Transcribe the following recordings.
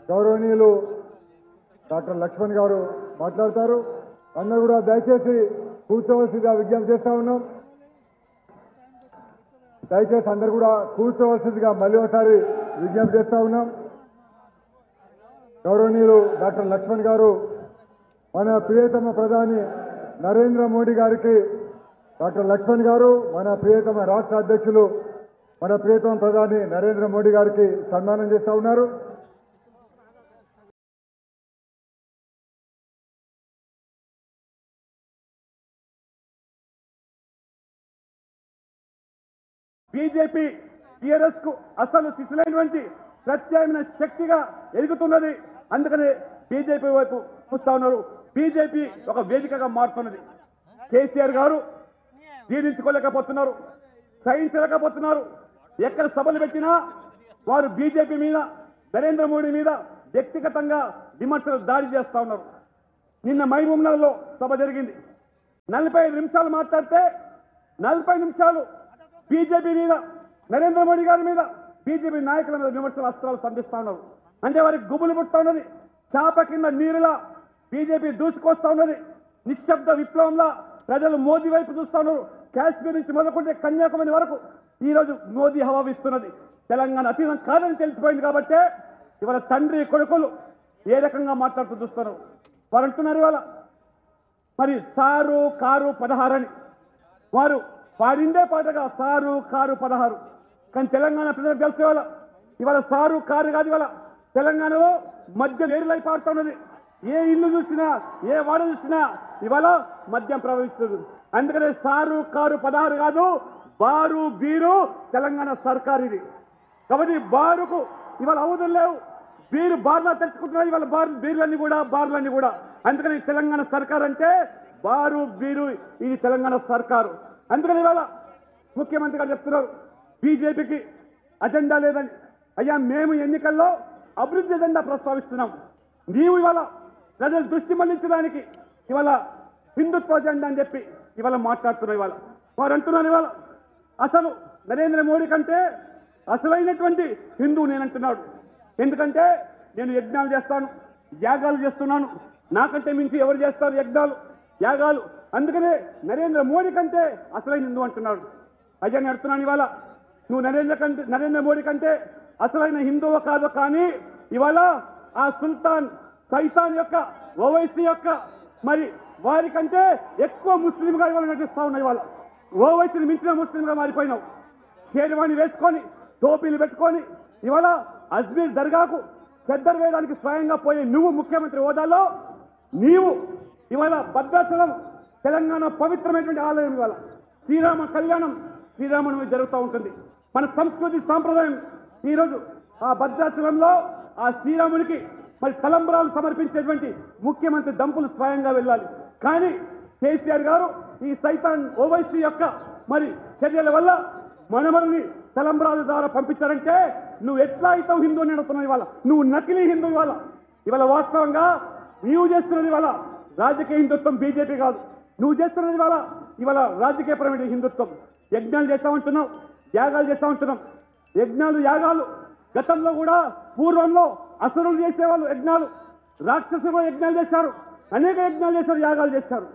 గౌరవనీయులు డాక్టర్ లక్ష్మణ్ గారు మాట్లాడతారు. అందరూ కూడా దయచేసి కూర్చోవలసిందిగా విజ్ఞప్తి చేస్తా ఉన్నాం. దయచేసి అందరూ కూడా కూర్చోవలసిందిగా మళ్ళీ ఒకసారి విజ్ఞప్తి చేస్తా ఉన్నాం. గౌరవనీయులు డాక్టర్ లక్ష్మణ్ గారు మన ప్రియతమ ప్రధాని నరేంద్ర మోడీ గారికి, డాక్టర్ లక్ష్మణ్ గారు మన ప్రియతమ రాష్ట్ర అధ్యక్షులు మన ప్రియతమ ప్రధాని నరేంద్ర మోడీ గారికి సన్మానం చేస్తా ఉన్నారు. బీజేపీ టీఆర్ఎస్ కు అసలు శిశులైనటువంటి ప్రత్యామ్నాయ శక్తిగా ఎదుగుతున్నది. అందుకనే బీజేపీ వైపు చూస్తా ఉన్నారు. బీజేపీ ఒక వేదికగా మారుతున్నది. కేసీఆర్ గారు జీర్ణించుకోలేకపోతున్నారు, సహించలేకపోతున్నారు. ఎక్కడ సభలు పెట్టినా వారు బీజేపీ మీద, నరేంద్ర మోడీ మీద వ్యక్తిగతంగా విమర్శలు దాడి చేస్తా ఉన్నారు. నిన్న మహబూబ్నగర్లో సభ జరిగింది. 45 నిమిషాలు మాట్లాడితే 40 నిమిషాలు బీజేపీ మీద, నరేంద్ర మోడీ గారి మీద, బీజేపీ నాయకుల మీద విమర్శల అస్త్రాలు సంధిస్తా ఉన్నారు. అంటే వారికి గుబులు పుడతా ఉన్నది. చాప కింద నీరులా బీజేపీ దూసుకొస్తా ఉన్నది. నిశ్శబ్ద విప్లవంలా ప్రజలు మోదీ వైపు చూస్తా ఉన్నారు. కాశ్మీర్ నుంచి మొదలుకుంటే కన్యాకుమారి వరకు ఈరోజు మోదీ హవావిస్తున్నది. తెలంగాణ అతీతం కాదని తెలిసిపోయింది. కాబట్టి ఇవాళ తండ్రి కొడుకులు ఏ రకంగా మాట్లాడుతూ చూస్తారు. వారు అంటున్నారు ఇవాళ మరి సారు కారు 16 అని వారు పాడిందే పాటగా సారు కారు 16. కానీ తెలంగాణ ప్రజలకు తెలిసే ఇవాళ సారు కారు కాదు. ఇవాళ తెలంగాణలో మద్యం ఏరులై పాడుతున్నది. ఏ ఇల్లు చూసినా, ఏ వాడ చూసినా ఇవాళ మద్యం ప్రవహిస్తుంది. అందుకనే సారు కారు 16 కాదు, బారు బీరు తెలంగాణ సర్కార్ ఇది. కాబట్టి బారుకు ఇవాళ అవధులు లేవు. బీరు బార్లా తెచ్చుకుంటున్నారు ఇవాళ బార్లన్నీ కూడా. అందుకని తెలంగాణ సర్కార్ అంటే బారు బీరు ఇది తెలంగాణ సర్కారు. అందుకని ఇవాళ ముఖ్యమంత్రి గారు చెప్తున్నారు బీజేపీకి అజెండా లేదని. అయ్యా, మేము ఎన్నికల్లో అభివృద్ధి ఎజెండా ప్రస్తావిస్తున్నాం. నీవు ఇవాళ ప్రజల దృష్టి మళ్లించడానికి ఇవాళ హిందుత్వ అజెండా అని చెప్పి ఇవాళ మాట్లాడుతున్నాం. ఇవాళ వారు అంటున్నారు ఇవాళ అసలు నరేంద్ర మోడీ కంటే అసలైనటువంటి హిందువు నేనంటున్నాడు. ఎందుకంటే నేను యజ్ఞాలు చేస్తాను, యాగాలు చేస్తున్నాను. నాకంటే మించి ఎవరు చేస్తారు యాగాలు? అందుకనే నరేంద్ర మోడీ కంటే అసలైన హిందూ అంటున్నాడు. అయ్యా, నేను అడుగుతున్నాను ఇవాళ నువ్వు నరేంద్ర మోడీ కంటే అసలైన హిందువు కాదు. కానీ ఇవాళ ఆ సైతాన్ యొక్క ఓవైసీ యొక్క మరి వారికంటే ఎక్కువ ముస్లింగా ఇవాళ నటిస్తా ఉన్నాయి. ఇవాళ ఓవైసీని మించిన ముస్లింగా మారిపోయినావు. షేర్వాణి వేసుకొని, టోపీలు పెట్టుకొని ఇవాళ అజ్మీర్ దర్గాకు చెద్దరు వేయడానికి స్వయంగా పోయే నువ్వు ముఖ్యమంత్రి హోదాలో నీవు ఇవాళ భద్రాచలం తెలంగాణ పవిత్రమైనటువంటి ఆలయం. ఇవాళ శ్రీరామ కళ్యాణం శ్రీరాముని జరుగుతూ ఉంటుంది. మన సంస్కృతి సాంప్రదాయం ఈరోజు ఆ భద్రాచలంలో ఆ శ్రీరామునికి మరి తలంబరాలు సమర్పించేటువంటి ముఖ్యమంత్రి దంపులు స్వయంగా వెళ్ళాలి. కానీ కేసీఆర్ గారు ఈ సైతాన్ ఓవైసీ యొక్క మరి చర్యల వల్ల మనమల్ని తలంబరాల ద్వారా పంపించారంటే నువ్వు ఎట్లా అవుతావు హిందూ అని అడుగుతున్నావు. ఇవాళ నువ్వు నకిలీ హిందూ. ఇవాళ వాస్తవంగా నీవు చేస్తున్నది ఇవాళ రాజకీయ హిందుత్వం, బీజేపీ కాదు. నువ్వు చేస్తున్నది ఇవాళ రాజకీయపరమైన హిందుత్వం. యజ్ఞాలు చేస్తామంటున్నావు, యాగాలు చేస్తామంటున్నాం. యజ్ఞాలు యాగాలు గతంలో కూడా పూర్వంలో అసురులు చేసేవాళ్ళు యజ్ఞాలు, రాక్షసులు యజ్ఞాలు చేశారు, అనేక యజ్ఞాలు చేశారు, యాగాలు చేశారు.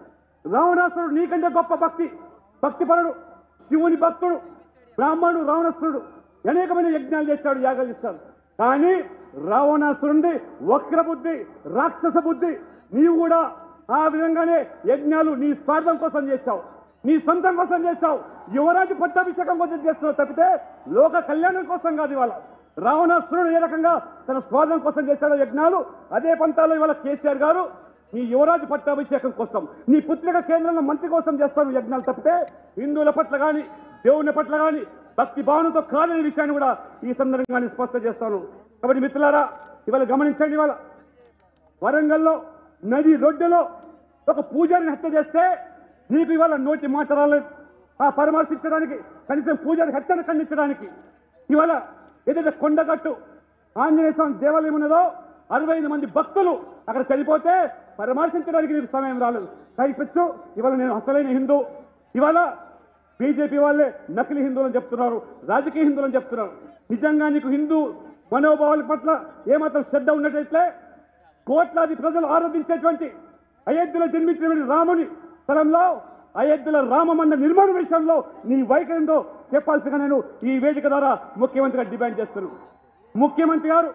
రావణాసురుడు నీకంటే గొప్ప భక్తిపరుడు, శివుని భక్తుడు, బ్రాహ్మణుడు రావణాసురుడు అనేకమైన యజ్ఞాలు చేశాడు, యాగాలు చేశాడు. కానీ రావణాసురుడి వక్ర బుద్ధి, రాక్షస బుద్ధి. నీవు కూడా ఆ విధంగానే యజ్ఞాలు నీ స్వార్థం కోసం చేశావు, నీ సొంతం కోసం చేశావు, యువరాజు పట్టాభిషేకం కోసం చేస్తున్నావు తప్పితే లోక కళ్యాణం కోసం కాదు. ఇవాళ రావణాసురుడు ఏ రకంగా తన స్వార్థం కోసం చేశాడో యజ్ఞాలు, అదే పంతాలో ఇవాళ కేసీఆర్ గారు నీ యువరాజు పట్టాభిషేకం కోసం, నీ పుత్రిక కేంద్రంలో మంత్రి కోసం చేస్తాను యజ్ఞాలు తప్పితే హిందువుల పట్ల కానీ దేవుని పట్ల కానీ భక్తి భావనతో కాదనే విషయాన్ని కూడా ఈ సందర్భంగా స్పష్టం చేస్తాను. కాబట్టి మిత్రులారా, ఇవాళ గమనించండి. ఇవాళ వరంగల్లో నది రొడ్డులో ఒక పూజారిని హత్య చేస్తే నీకు ఇవాళ నోటి మాట రాలేదు ఆ పరామర్శించడానికి, కనీసం పూజారి హత్యను ఖండించడానికి. ఇవాళ ఏదైతే కొండగట్టు ఆంజనేయ స్వామి దేవాలయం ఉన్నదో 65 మంది భక్తులు అక్కడ చనిపోతే పరామర్శించడానికి నీకు సమయం రాలేదు. కైపెచ్చు ఇవాళ నేను అసలైన హిందూ. ఇవాళ బీజేపీ వాళ్ళే నకిలీ హిందువులని చెప్తున్నారు, రాజకీయ హిందువులని చెప్తున్నారు. నిజంగా నీకు హిందూ మనోభావాల పట్ల ఏమాత్రం శ్రద్ధ ఉన్నట్లయితే కోట్లాది ప్రజలు ఆరాధించేటువంటి అయోధ్యలో జన్మించినటువంటి రాముని స్థలంలో అయోధ్యలో రామమందిర నిర్మాణ విషయంలో నీ వైఖరితో చెప్పాల్సిగా నేను ఈ వేదిక ద్వారా ముఖ్యమంత్రిగా డిమాండ్ చేస్తున్నాను. ముఖ్యమంత్రి గారు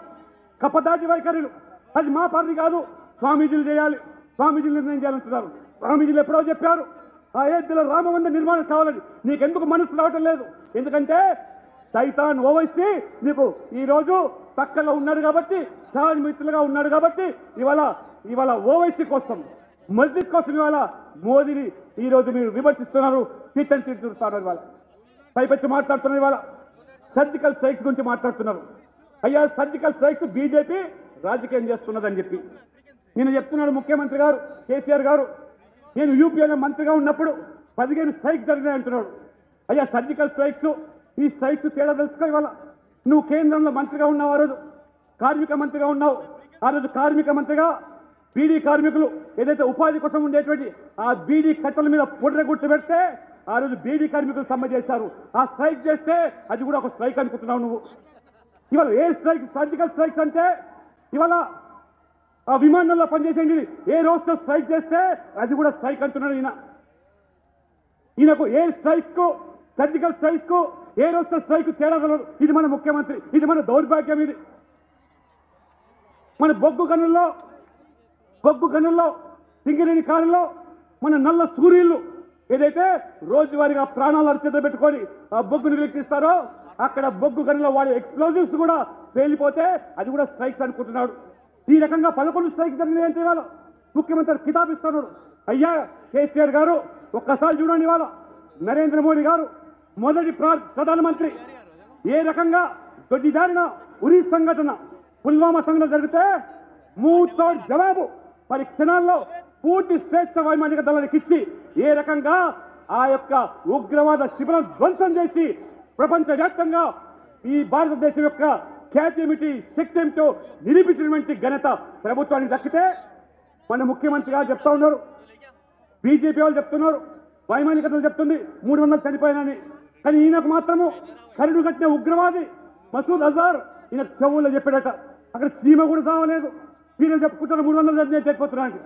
కపదాటి వైఖరులు అది మా పార్టీ కాదు, స్వామీజీలు చేయాలి, స్వామీజీలు నిర్ణయం చేయాలంటున్నారు. స్వామీజీలు ఎప్పుడో చెప్పారు అయోధ్యలో రామమందిర నిర్మాణం కావాలని. నీకెందుకు మనసు రావటం లేదు? ఎందుకంటే సైతాన్ ఓవైసీ నీకు ఈ రోజు పక్కలో ఉన్నాడు కాబట్టి, సహాయ మిత్రులుగా ఉన్నాడు కాబట్టి ఇవాళ ఓవైసీ కోసం, మస్జిద్ కోసం ఇవాళ మోదీని ఈ రోజు మీరు విమర్శిస్తున్నారు, తిట్టుతున్నారు. ఇవాళ పైపెచ్చి మాట్లాడుతున్నారు. ఇవాళ సర్జికల్ స్ట్రైక్స్ గురించి మాట్లాడుతున్నారు. అయ్యా సర్జికల్ స్ట్రైక్స్ బీజేపీ రాజకీయం చేస్తున్నదని చెప్పి నేను చెప్తున్నాడు ముఖ్యమంత్రి గారు కేసీఆర్ గారు. నేను యూపీఏలో మంత్రిగా ఉన్నప్పుడు 15 స్ట్రైక్స్ జరిగినాయి అంటున్నాడు. అయ్యా సర్జికల్ స్ట్రైక్స్, ఈ స్ట్రైక్స్ తేడా తెలుసుకో. ఇవాళ నువ్వు కేంద్రంలో మంత్రిగా ఉన్నావు, ఆ రోజు కార్మిక మంత్రిగా ఉన్నావు. ఆ రోజు కార్మిక మంత్రిగా బీడీ కార్మికులు ఏదైతే ఉపాధి కోసం ఉండేటువంటి ఆ బీడీ కట్టల మీద పొడ్ర గుర్తు పెడితే ఆ రోజు బీడీ కార్మికులు సమ్మె చేశారు. ఆ స్ట్రైక్ చేస్తే అది కూడా ఒక స్ట్రైక్ అనుకుంటున్నావు నువ్వు. ఇవాళ ఏ స్ట్రైక్? సర్జికల్ స్ట్రైక్స్ అంటే ఇవాళ ఆ విమానంలో పనిచేసేది ఏ రోజుతో స్ట్రైక్ చేస్తే అది కూడా స్ట్రైక్ అంటున్నాడు ఈయనకు. ఏ స్ట్రైక్ కు, సర్జికల్ స్ట్రైక్ కు, ఏ రోజుతో స్ట్రైక్ తేడా కలదు. ఇది మన ముఖ్యమంత్రి, ఇది మన దౌర్భాగ్యం. ఇది మన బొగ్గు గనుల్లో సింగరేణి కాలంలో మన నల్ల సూర్యులు ఏదైతే రోజువారీగా ప్రాణాలు అరిచేత పెట్టుకొని ఆ బొగ్గును వెలికిస్తారో అక్కడ బొగ్గు గనుల్లో వాడే ఎక్స్ప్లోజివ్స్ కూడా పేలిపోతే అది కూడా స్ట్రైక్స్ అనుకుంటున్నాడు. ఈ రకంగా 11 స్ట్రైక్స్ జరిగినాయి అంటే ఇవాళ ముఖ్యమంత్రి కితాబిస్తున్నారు. అయ్యా కేసీఆర్ గారు ఒక్కసారి చూడండి, ఇవాళ నరేంద్ర మోడీ గారు మొదటి ప్రధానమంత్రి ఏ రకంగా దొడ్డిదారిన ఉరి సంఘటన, పుల్వామా సంఘటన జరిగితే మూతోడు జవాబు 10 క్షణాల్లో పూర్తి స్వేచ్ఛ వైమానిక దళానికి ఇచ్చి ఏ రకంగా ఆ యొక్క ఉగ్రవాద శిబిరం ధ్వంసం చేసి ప్రపంచవ్యాప్తంగా ఈ భారతదేశం యొక్క ఖ్యాతి ఏమిటి, శక్తి ఏమిటో నిరూపించినటువంటి ఘనత ప్రభుత్వానికి దక్కితే మన ముఖ్యమంత్రి గారు చెప్తా ఉన్నారు, బీజేపీ వాళ్ళు చెప్తున్నారు, వైమానికతలు చెప్తుంది 300 చనిపోయినని. కానీ ఈయనకు మాత్రము కరుడు కట్టిన ఉగ్రవాది మసూద్ అజార్ ఈయన చెవుల్లో చెప్పాడట. అక్కడ సీమ కూడా సావలేదు, వీళ్ళు చెప్పుకుంటారు 300 చనిపోతున్నాడు.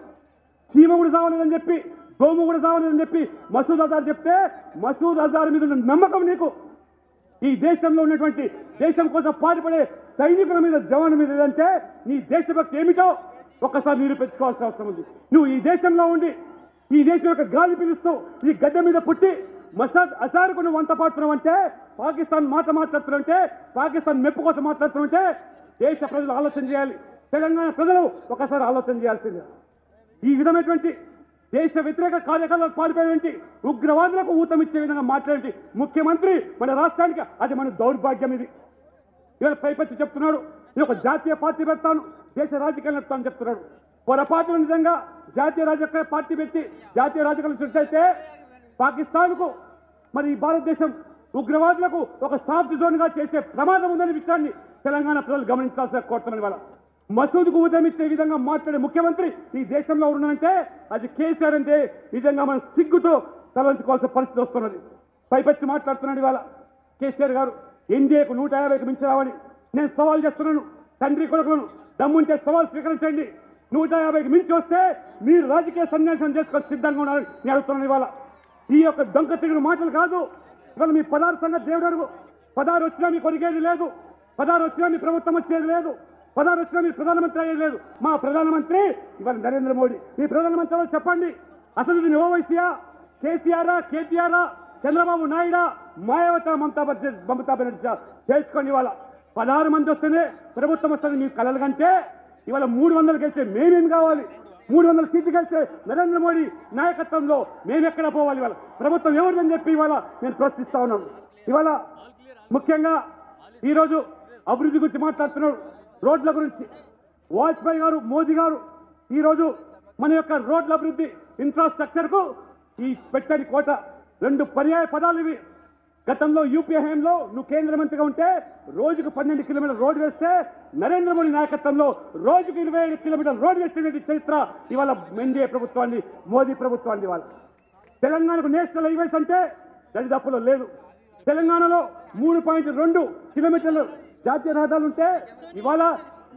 సీమ కూడా సావలేదని చెప్పి, దోమ కూడా సావలేదని చెప్పి మసూద్ అజార్ చెప్తే మసూద్ అజార్ మీద ఉన్న నమ్మకం నీకు, ఈ దేశంలో ఉన్నటువంటి దేశం కోసం పాటుపడే సైనికుల మీద, జవాను మీద ఏదంటే నీ దేశభక్తి ఏమిటో ఒక్కసారి నిరూపించుకోవాల్సిన అవసరం ఉంది. నువ్వు ఈ దేశంలో ఉండి ఈ దేశం యొక్క గాలి పిలుస్తూ ఈ గడ్డ మీద పుట్టి మసూద్ అజార్కు నువ్వు వంట పాడుతున్నావు అంటే, పాకిస్తాన్ మాట మాట్లాడుతున్నావంటే, పాకిస్తాన్ మెప్పు కోసం మాట్లాడుతున్నావంటే దేశ ప్రజలు ఆలోచన చేయాలి. తెలంగాణ ప్రజలు ఒకసారి ఆలోచన చేయాల్సిందే. ఈ విధమైనటువంటి దేశ వ్యతిరేక కార్యకలాపాలకు పాల్పడేటువంటి ఉగ్రవాదులకు ఊతమిచ్చే విధంగా మాట్లాడే ముఖ్యమంత్రి మన రాష్ట్రానికి అది మన దౌర్భాగ్యం. ఇది ఇవాళ పైపచ్చి చెప్తున్నాడు, నేను ఒక జాతీయ పార్టీ పెడతాను, దేశ రాజకీయాలు నడుపుతాను చెప్తున్నాడు. పొరపాటున నిజంగా జాతీయ రాజకీయ పార్టీ పెట్టి జాతీయ రాజకీయాలు సృష్టిస్తే పాకిస్తాన్కు మరి ఈ భారతదేశం ఉగ్రవాదులకు ఒక సాఫ్ట్ జోన్ గా చేసే ప్రమాదం ఉందనే విషయాన్ని తెలంగాణ ప్రజలు గమనించాల్సిన కోరుతున్నాను. ఇవాళ మసూద్కు ఉదయమిచ్చే విధంగా మాట్లాడే ముఖ్యమంత్రి ఈ దేశంలో ఉన్నాడంటే అది కేసీఆర్ అంటే నిజంగా మనం సిగ్గుతో తలంచుకోవాల్సిన పరిస్థితి వస్తున్నది. పైపచ్చి మాట్లాడుతున్నాడు ఇవాళ కేసీఆర్ గారు. ఎన్డీఏకు 150కి మించి రావని నేను సవాల్ చేస్తున్నాను. తండ్రి కొడుకులను దమ్ముంటే సవాల్ స్వీకరించండి. 150కి మించి వస్తే మీరు రాజకీయ సన్యాసం చేసుకొని సిద్ధంగా ఉన్నారని నేను అడుగుతున్నాను. ఇవాళ ఈ యొక్క దొంగ తిరిగిన మాటలు కాదు. ఇవాళ మీ 16 సంగతి దేవుడు అడుగు. 16 వచ్చినా మీకు కొరిగేది లేదు, 16 వచ్చినా మీ ప్రభుత్వం వచ్చేది లేదు, 16 వచ్చినా మీ ప్రధానమంత్రి అయ్యేది లేదు. మా ప్రధానమంత్రి ఇవాళ నరేంద్ర మోడీ. మీ ప్రధానమంత్రి చెప్పండి, అసలు ఇది ఓవైసీయా, కేసీఆర్, కేటీఆర్, చంద్రబాబు నాయుడు, మాయావతి, మమతా బెనర్జీ తెలుసుకోండి. ఇవాళ 16 మంది వస్తేనే ప్రభుత్వం వస్తుంది మీ కలలు కంటే ఇవాళ 300 గెలిచే మేమేం కావాలి? 300 సీట్లు గెలిచే నరేంద్ర మోడీ నాయకత్వంలో మేమెక్కడ పోవాలి? ఇవాళ ప్రభుత్వం ఎవరిదని చెప్పి ఇవాళ నేను ప్రశ్నిస్తా ఉన్నాను. ఇవాళ ముఖ్యంగా ఈరోజు అభివృద్ధి గురించి మాట్లాడుతున్నాడు, రోడ్ల గురించి. వాజ్పేయి గారు, మోదీ గారు ఈరోజు మన యొక్క రోడ్ల అభివృద్ధి, ఇన్ఫ్రాస్ట్రక్చర్ కు ఈ పెట్టని కోట 2 పర్యాయ పదాలు ఇవి. గతంలో యూపీఏ హయాంలో నువ్వు కేంద్ర మంత్రిగా ఉంటే రోజుకు 12 కిలోమీటర్ల రోడ్డు వేస్తే నరేంద్ర మోడీ నాయకత్వంలో రోజుకు 25 కిలోమీటర్ల రోడ్డు వేసినటువంటి చరిత్ర ఇవాళ ఎన్డీఏ ప్రభుత్వాన్ని, మోదీ ప్రభుత్వాన్ని. ఇవాళ తెలంగాణకు నేషనల్ హైవేస్ అంటే దరిదాపులో లేదు. తెలంగాణలో 3.2 కిలోమీటర్లు జాతీయ రహదారులు ఉంటే ఇవాళ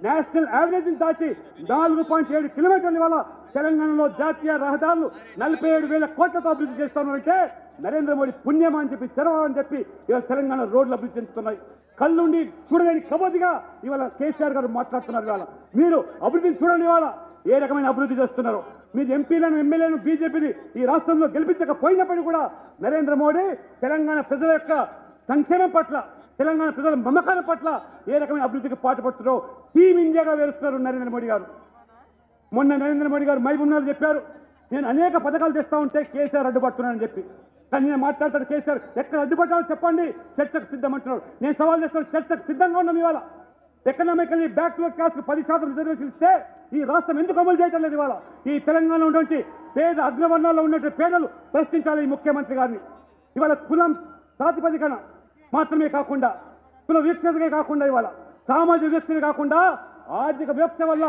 నేషనల్ యావరేజ్ దాటి 4.7 కిలోమీటర్లు ఇవాళ తెలంగాణలో జాతీయ రహదారులు 47,000 కోట్లతో అభివృద్ధి చేస్తున్నారంటే నరేంద్ర మోడీ పుణ్యం అని చెప్పి చెరవని చెప్పి ఇవాళ తెలంగాణ రోడ్లు అభివృద్ధి చెందుతున్నాయి. కళ్ళుండి చూడలేని కబోదిగా ఇవాళ కేసీఆర్ గారు మాట్లాడుతున్నారు. ఇవాళ మీరు అభివృద్ధిని చూడండి. ఇవాళ ఏ రకమైన అభివృద్ధి చేస్తున్నారు. మీరు ఎంపీలను ఎమ్మెల్యేలను బీజేపీని ఈ రాష్ట్రంలో గెలిపించకపోయినప్పటికీ కూడా నరేంద్ర మోడీ తెలంగాణ ప్రజల యొక్క సంక్షేమం పట్ల, తెలంగాణ ప్రజల మమకారం పట్ల ఏ రకమైన అభివృద్ధికి పాటుపడుతున్నారో టీమ్ ఇండియాగా వేరుస్తున్నారు నరేంద్ర మోడీ గారు. మొన్న నరేంద్ర మోడీ గారు మైబూబ్నగర్ చెప్పారు, నేను అనేక పథకాలు తెస్తా ఉంటే కేసీఆర్ అడ్డుపడుతున్నానని చెప్పి. కానీ నేను మాట్లాడతాడు కేసీఆర్ ఎక్కడ అడ్డుపడ్డాలో చెప్పండి, చర్చకు సిద్ధమంటున్నాడు. నేను సవాల్ చేస్తాను, చర్చకు సిద్ధంగా ఉన్నాం. ఇవాళ ఎకనామికల్లీ బ్యాక్వర్డ్ క్లాస్ 10% రిజర్వేషన్ ఇస్తే ఈ రాష్ట్రం ఎందుకు అమలు చేయటం లేదు? ఇవాళ ఈ తెలంగాణలో ఉన్నటువంటి పేద అగ్రవర్ణాల్లో ఉన్నటువంటి పేదలు ప్రశ్నించాలి ఈ ముఖ్యమంత్రి గారిని. ఇవాళ కులం ప్రాతిపదికన మాత్రమే కాకుండా, కుల వివక్షతగా కాకుండా, ఇవాళ సామాజిక వివక్షత కాకుండా ఆర్థిక వివక్ష వల్ల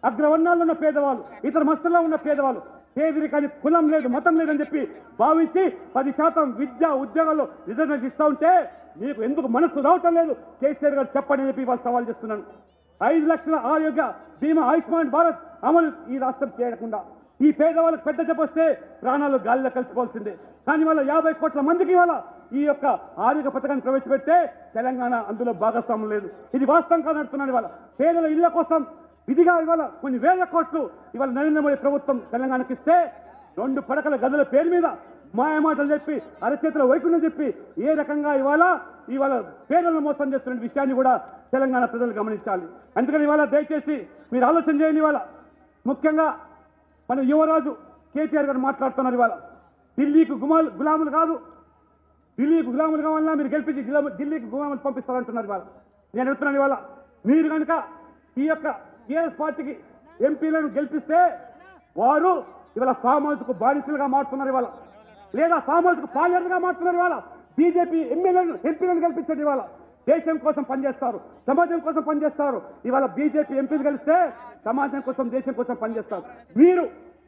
అగ్రవర్ణాల్లో ఉన్న పేదవాళ్ళు, ఇతర మస్తుల్లో ఉన్న పేదవాళ్ళు, పేదరికానికి కులం లేదు మతం లేదని చెప్పి భావించి 10% విద్యా ఉద్యోగాల్లో రిజర్వేషన్ ఇస్తా ఉంటే మీకు ఎందుకు మనసు రావటం లేదు? కేసీఆర్ గారు చెప్పండి అని చెప్పి వాళ్ళు సవాల్ చేస్తున్నాను. 5 లక్షల ఆరోగ్య బీమా ఆయుష్మాన్ భారత్ అమలు ఈ రాష్ట్రం చేయకుండా ఈ పేదవాళ్ళకి పెద్ద చెప్పొస్తే ప్రాణాలు గాలిలో కలిసిపోవాల్సిందే. కానీ వాళ్ళ 50 కోట్ల మందికి ఇవాళ ఈ యొక్క ఆరోగ్య పథకాన్ని ప్రవేశపెడితే తెలంగాణ అందులో భాగస్వామ్యం లేదు. ఇది వాస్తవం కాదు అంటున్నాను. ఇవాళ పేదల ఇళ్ల కోసం విధిగా ఇవాళ కొన్ని వేల కోట్లు ఇవాళ నరేంద్ర మోడీ ప్రభుత్వం తెలంగాణకి ఇస్తే 2 పడకల గదుల పేరు మీద మాయమాటలు చెప్పి అరచేతుల వైపుని చెప్పి ఏ రకంగా ఇవాళ పేదలను మోసం చేస్తున్న విషయాన్ని కూడా తెలంగాణ ప్రజలు గమనించాలి. అందుకని ఇవాళ దయచేసి మీరు ఆలోచన చేయండి. ఇవాళ ముఖ్యంగా మన యువరాజు కేటీఆర్ గారు మాట్లాడుతున్నారు. ఇవాళ ఢిల్లీకి గులాములు కాదు, ఢిల్లీకి గులాములు కావాలన్నా మీరు గెలిపించి ఢిల్లీకి గులాములు పంపిస్తారంటున్నారు. ఇవాళ నేను అడుగుతున్నాను, ఇవాళ మీరు కనుక ఈ యొక్క టీఆర్ఎస్ పార్టీకి ఎంపీలను గెలిపిస్తే వారు ఇవాళ ఫామ్ హౌస్ కు బానిసలుగా మారుతున్నారు. ఇవాళ లేదా ఫామ్ హౌస్ కు పార్లర్గా మారుతున్నారు. ఇవాళ బీజేపీ ఎంపీలను గెలిపించండి. ఇవాళ దేశం కోసం పనిచేస్తారు, సమాజం కోసం పనిచేస్తారు. ఇవాళ బీజేపీ ఎంపీలు గెలిస్తే సమాజం కోసం, దేశం కోసం పనిచేస్తారు. మీరు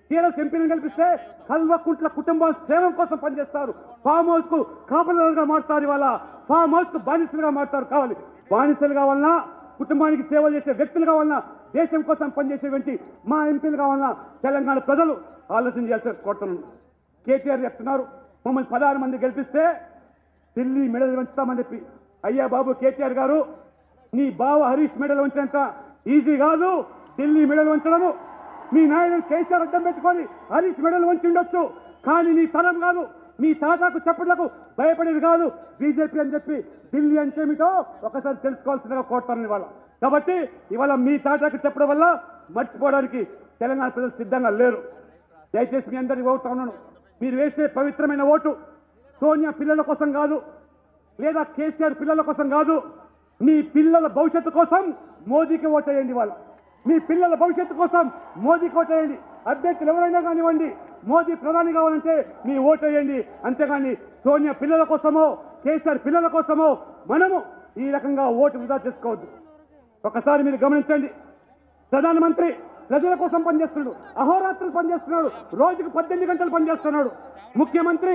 టీఆర్ఎస్ ఎంపీలను గెలిపిస్తే కల్వకుంట్ల కుటుంబం క్షేమం కోసం పనిచేస్తారు. ఫామ్ హౌస్ కు కాపలాలుగా మారుతారు. ఇవాళ ఫామ్ హౌస్ కు బానిసలుగా మారుతారు. కావాలి బానిసలు కావాలన్నా, కుటుంబానికి సేవలు చేసే వ్యక్తులు కావాలన్నా, దేశం కోసం పనిచేసేటువంటి మా ఎంపీలు కావాలన్నా తెలంగాణ ప్రజలు ఆలోచన చేయాల్సిన కోరుతున్నాను. కేటీఆర్ చెప్తున్నారు మమ్మల్ని 16 మంది గెలిపిస్తే ఢిల్లీ మెడలు వంచుతామని చెప్పి. అయ్యా బాబు కేటీఆర్ గారు, నీ బావ హరీష్ మెడలు వంచినంత ఈజీ కాదు ఢిల్లీ మెడలు వంచడము. మీ నాయకుడు కేసీఆర్ అడ్డం పెట్టుకొని హరీష్ మెడలు వంచి ఉండొచ్చు, కానీ నీ తరం కాదు, మీ తాతాకు చెప్పడానికి భయపడేది కాదు బీజేపీ అని చెప్పి. ఢిల్లీ అంటే ఏమిటో ఒకసారి తెలుసుకోవాల్సిందిగా కోరుతాను ఇవాళ. కాబట్టి ఇవాళ మీ తాటాకు చెప్పడం వల్ల మర్చిపోవడానికి తెలంగాణ ప్రజలు సిద్ధంగా లేరు. దయచేసి మీ అందరికీ ఓటు ఉన్నాను. మీరు వేసే పవిత్రమైన ఓటు సోనియా పిల్లల కోసం కాదు, లేదా కేసీఆర్ పిల్లల కోసం కాదు, మీ పిల్లల భవిష్యత్తు కోసం మోదీకి ఓటేయండి. ఇవాళ మీ పిల్లల భవిష్యత్తు కోసం మోదీకి ఓటేయండి. అభ్యర్థులు ఎవరైనా కానివ్వండి, మోదీ ప్రధాని కావాలంటే మీ ఓటేయండి. అంతేగాని సోనియా పిల్లల కోసమో, కేసీఆర్ పిల్లల కోసమో మనము ఈ రకంగా ఓటు వృధా చేసుకోవద్దు. ఒకసారి మీరు గమనించండి, ప్రధానమంత్రి ప్రజల కోసం పనిచేస్తున్నాడు, అహోరాత్రులు పనిచేస్తున్నాడు, రోజుకు 18 గంటలు పనిచేస్తున్నాడు. ముఖ్యమంత్రి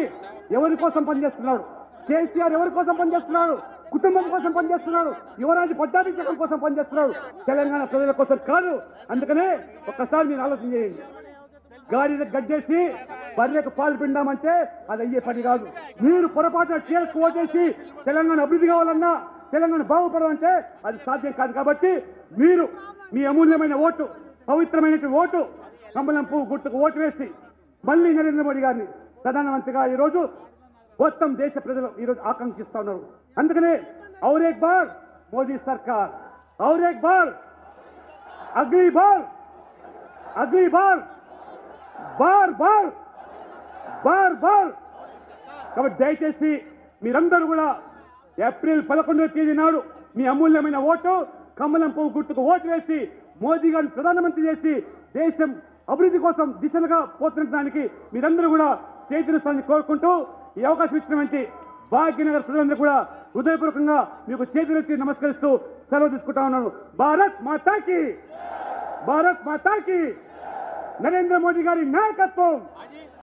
ఎవరి కోసం పనిచేస్తున్నాడు? కేసీఆర్ ఎవరి కోసం పనిచేస్తున్నాడు? కుటుంబం కోసం పనిచేస్తున్నాడు. యువరాజు పట్టాభిషేకం కోసం పనిచేస్తున్నాడు, తెలంగాణ ప్రజల కోసం కాదు. అందుకనే ఒక్కసారి మీరు ఆలోచన చేయండి. గాడిద గడ్డేసి బర్రెకు పాలు పిండామంటే అది అయ్యే పని కాదు. మీరు పొరపాటున టీఆర్ఎస్ ఓటేసి తెలంగాణ అభివృద్ధి కావాలన్నా, తెలంగాణ బాగుపడాలంటే అది సాధ్యం కాదు. కాబట్టి మీరు మీ అమూల్యమైన ఓటు, పవిత్రమైనటువంటి ఓటు, కమలం పువ్వు గుర్తుకు ఓటు వేసి మళ్ళీ నరేంద్ర మోడీ గారిని ప్రధానమంత్రిగా ఈరోజు మొత్తం దేశ ప్రజలు ఈరోజు ఆకాంక్షిస్తా ఉన్నారు. అందుకనే ఔర్ ఏక్ బార్ మోదీ సర్కార్, ఔర్ ఏక్ బార్, అగ్లీ బార్, అగ్లీ బార్, బార్ బార్, బార్ బార్. కాబట్టి దయచేసి మీరందరూ కూడా ఏప్రిల్ 11వ తేదీ నాడు మీ అమూల్యమైన ఓటు కమలం పువ్వు గుర్తుకు ఓటు వేసి మోదీ గారిని ప్రధానమంత్రి చేసి దేశం అభివృద్ధి కోసం దిశలుగా పోతున్నదానికి మీరందరూ కూడా చేతులుస్తారని కోరుకుంటూ ఈ అవకాశం ఇచ్చినటువంటి భాగ్యనగర్ ప్రజలందరూ కూడా హృదయపూర్వకంగా మీకు చేతులెత్తి నమస్కరిస్తూ సెలవు తీసుకుంటా ఉన్నాను. భారత్ మాతాకి, భారత్ మాతాకి, నరేంద్ర మోదీ గారి నాయకత్వం.